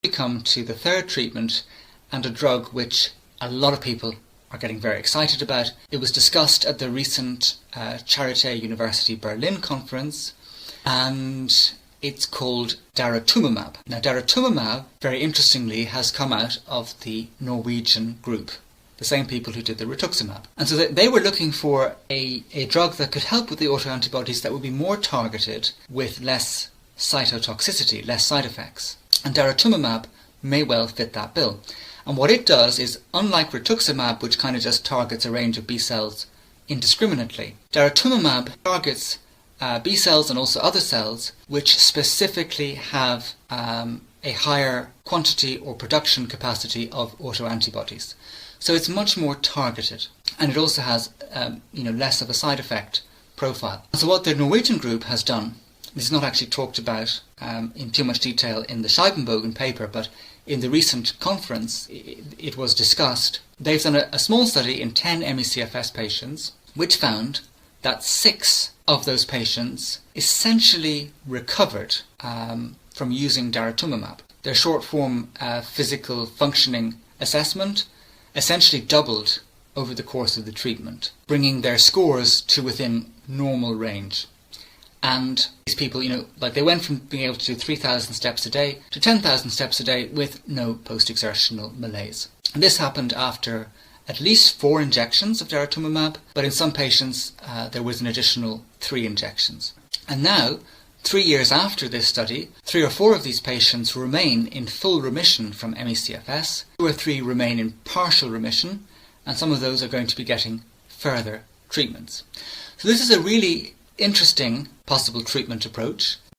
We come to the third treatment, and a drug which a lot of people are getting very excited about. It was discussed at the recent Charité University Berlin conference, and it's called daratumumab. Now, daratumumab, very interestingly, has come out of the Norwegian group, the same people who did the rituximab. And so they were looking for a drug that could help with the autoantibodies that would be more targeted with less cytotoxicity, less side effects. And daratumumab may well fit that bill. And what it does is, unlike rituximab, which kind of just targets a range of B cells indiscriminately, daratumumab targets B cells and also other cells which specifically have a higher quantity or production capacity of autoantibodies. So it's much more targeted, and it also has less of a side effect profile. So what the Norwegian group has done, this is not actually talked about in too much detail in the Scheibenbogen paper, but in the recent conference it was discussed. They've done a small study in 10 ME-CFS patients, which found that 6 of those patients essentially recovered from using daratumumab. Their short-form physical functioning assessment essentially doubled over the course of the treatment, bringing their scores to within normal range. And these people, they went from being able to do 3,000 steps a day to 10,000 steps a day with no post-exertional malaise. And this happened after at least 4 injections of daratumumab, but in some patients there was an additional 3 injections. And now, 3 years after this study, 3 or 4 of these patients remain in full remission from ME-CFS, 2 or 3 remain in partial remission, and some of those are going to be getting further treatments. So this is a really interesting possible treatment approach.